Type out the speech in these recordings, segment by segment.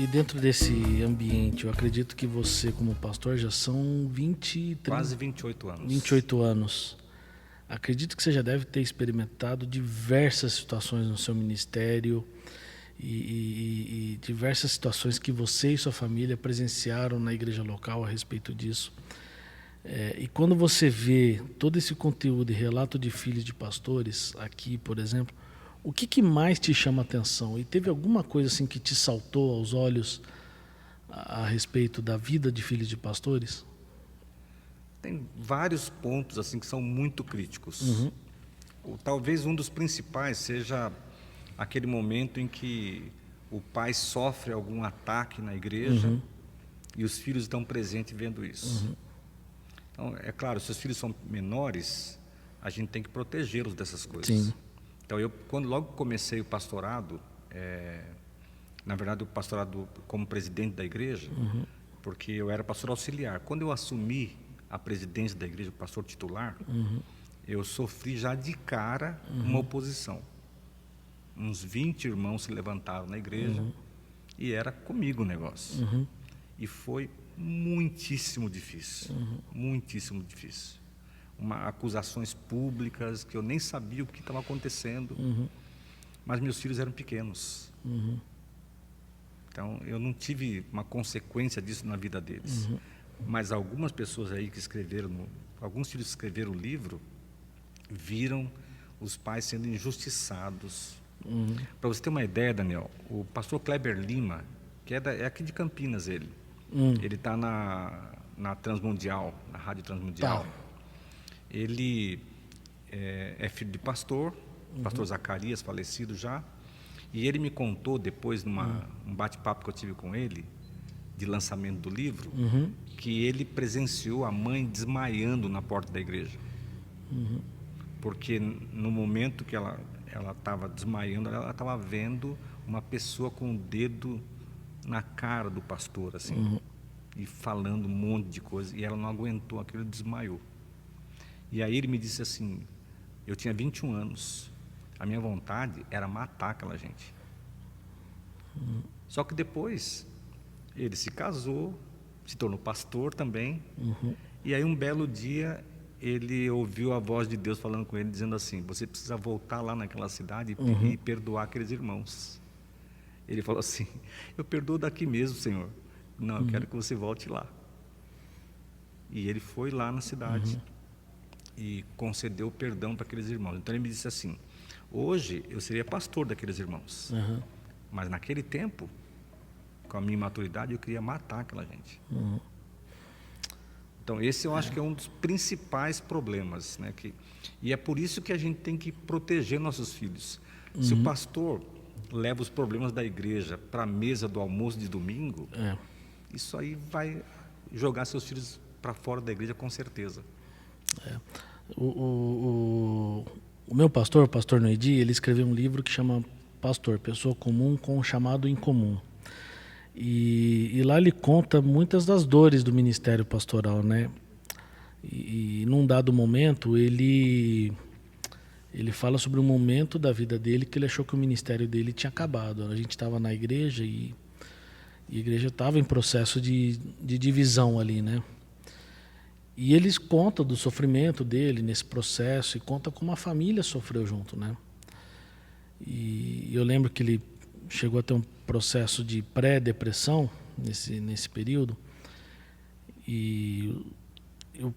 E dentro desse ambiente, eu acredito que você, como pastor, já são 20, 30, Quase 28 anos. 28 anos. Acredito que você já deve ter experimentado diversas situações no seu ministério e diversas situações que você e sua família presenciaram na igreja local a respeito disso. E quando você vê todo esse conteúdo e relato de filhos de pastores aqui, por exemplo, o que mais te chama a atenção? E teve alguma coisa assim que te saltou aos olhos a respeito da vida de filhos de pastores? Tem vários pontos assim que são muito críticos. Uhum. Talvez um dos principais seja aquele momento em que o pai sofre algum ataque na igreja e os filhos estão presentes vendo isso. Então, é claro, se os filhos são menores, a gente tem que protegê-los dessas coisas. Sim. Então, quando logo comecei o pastorado, na verdade, o pastorado como presidente da igreja, porque eu era pastor auxiliar. Quando eu assumi a presidência da igreja, o pastor titular, eu sofri já de cara uma oposição. Uns 20 irmãos se levantaram na igreja e era comigo o negócio. E foi muitíssimo difícil, muitíssimo difícil. Acusações públicas que eu nem sabia o que estava acontecendo, mas meus filhos eram pequenos. Então, eu não tive uma consequência disso na vida deles. Mas algumas pessoas aí que escreveram, alguns filhos que escreveram o livro, viram os pais sendo injustiçados. Para você ter uma ideia, Daniel, o pastor Kleber Lima, que é aqui de Campinas, ele está na Transmundial, na Rádio Transmundial. Ele é filho de pastor, pastor Zacarias, falecido já, e ele me contou depois, um bate-papo que eu tive com ele, de lançamento do livro, que ele presenciou a mãe desmaiando na porta da igreja. Porque no momento que ela estava desmaiando, ela estava vendo uma pessoa com o dedo na cara do pastor, assim, e falando um monte de coisa, e ela não aguentou aquilo e desmaiou. E aí ele me disse assim, eu tinha 21 anos, a minha vontade era matar aquela gente. Só que depois ele se casou, se tornou pastor também, e aí um belo dia ele ouviu a voz de Deus falando com ele, dizendo assim, você precisa voltar lá naquela cidade e perdoar aqueles irmãos. Ele falou assim, eu perdoo daqui mesmo, Senhor. Não, eu quero que você volte lá. E ele foi lá na cidade e concedeu perdão para aqueles irmãos. Então ele me disse assim, hoje eu seria pastor daqueles irmãos, mas naquele tempo, com a minha maturidade, eu queria matar aquela gente. Então esse eu acho que é um dos principais problemas, né? E é por isso que a gente tem que proteger nossos filhos. Se o pastor leva os problemas da igreja para a mesa do almoço de domingo, isso aí vai jogar seus filhos para fora da igreja com certeza. O meu pastor, o pastor Noedi, ele escreveu um livro que chama Pastor, Pessoa Comum com um Chamado Incomum. E lá ele conta muitas das dores do ministério pastoral, né? E num dado momento ele fala sobre um momento da vida dele que ele achou que o ministério dele tinha acabado. A gente estava na igreja e a igreja estava em processo de divisão ali, né? E eles contam do sofrimento dele nesse processo e conta como a família sofreu junto, né? E eu lembro que ele chegou a ter um processo de pré-depressão nesse período, e eu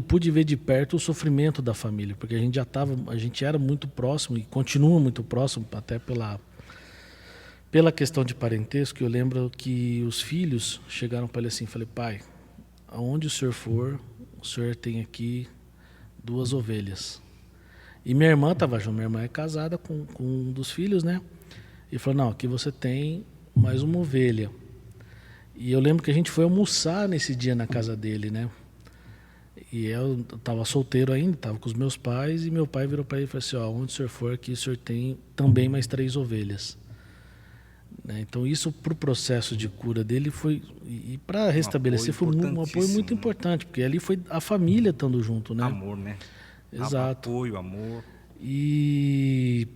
pude ver de perto o sofrimento da família, porque a gente era muito próximo e continua muito próximo, até pela questão de parentesco. Eu lembro que os filhos chegaram para ele assim, falei, pai, aonde o senhor for, o senhor tem aqui 2 ovelhas. E minha irmã estava junto, minha irmã é casada com um dos filhos, né? E falou, não, aqui você tem mais uma ovelha. E eu lembro que a gente foi almoçar nesse dia na casa dele, né? E eu estava solteiro ainda, estava com os meus pais, e meu pai virou para ele e falou assim, onde o senhor for aqui, o senhor tem também mais 3 ovelhas. Né? Então isso para o processo de cura dele foi, e para restabelecer, foi um apoio muito importante, porque ali foi a família estando junto, né? Amor, né? Exato. Apoio, amor. E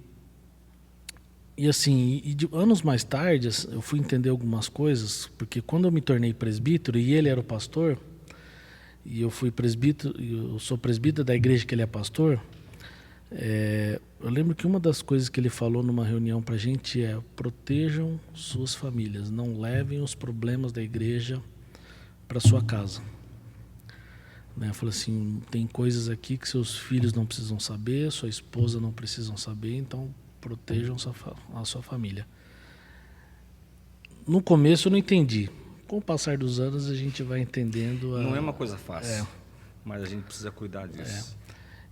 E assim, anos mais tarde, eu fui entender algumas coisas, porque quando eu me tornei presbítero e ele era o pastor, e eu fui presbítero, eu sou presbítero da igreja que ele é pastor, eu lembro que uma das coisas que ele falou numa reunião pra gente é: protejam suas famílias, não levem os problemas da igreja para sua casa. Né? Eu falei assim, tem coisas aqui que seus filhos não precisam saber, sua esposa não precisam saber, então protejam a sua família. No começo eu não entendi. Com o passar dos anos a gente vai entendendo. Não é uma coisa fácil, mas a gente precisa cuidar disso.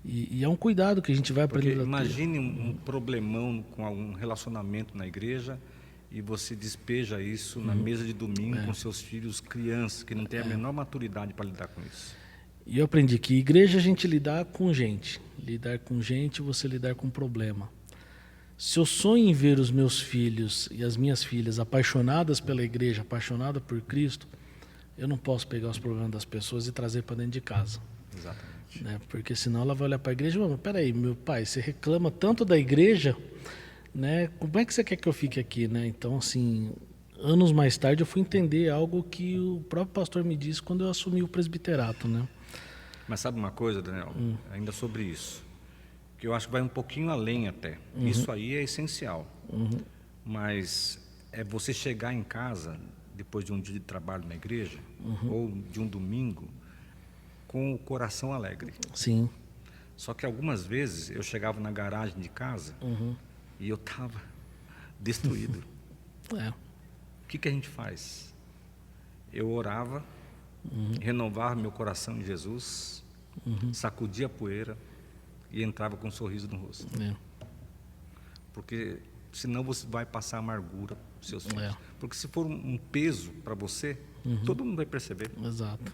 E é um cuidado que a gente vai aprendendo. Porque imagine um problemão com algum relacionamento na igreja e você despeja isso na mesa de domingo com seus filhos, crianças, que não têm a menor maturidade para lidar com isso. E eu aprendi que igreja a gente lidar com gente. Lidar com gente, você lidar com problema. Se eu sonho em ver os meus filhos e as minhas filhas apaixonadas pela igreja, apaixonadas por Cristo, eu não posso pegar os problemas das pessoas e trazer para dentro de casa. Exatamente. Né? Porque senão ela vai olhar para a igreja e vai: peraí, meu pai, você reclama tanto da igreja, né? Como é que você quer que eu fique aqui? Né? Então, assim, anos mais tarde eu fui entender algo que o próprio pastor me disse quando eu assumi o presbiterato. Né? Mas sabe uma coisa, Daniel, ainda sobre isso, que eu acho que vai um pouquinho além até. Isso aí é essencial. Mas é você chegar em casa, depois de um dia de trabalho na igreja, ou de um domingo, com o coração alegre. Sim. Só que algumas vezes eu chegava na garagem de casa e eu estava destruído. O que a gente faz? Eu orava, renovava meu coração em Jesus, sacudia a poeira e entrava com um sorriso no rosto. Porque senão você vai passar amargura para os seus filhos. Porque se for um peso para você, todo mundo vai perceber. Exato.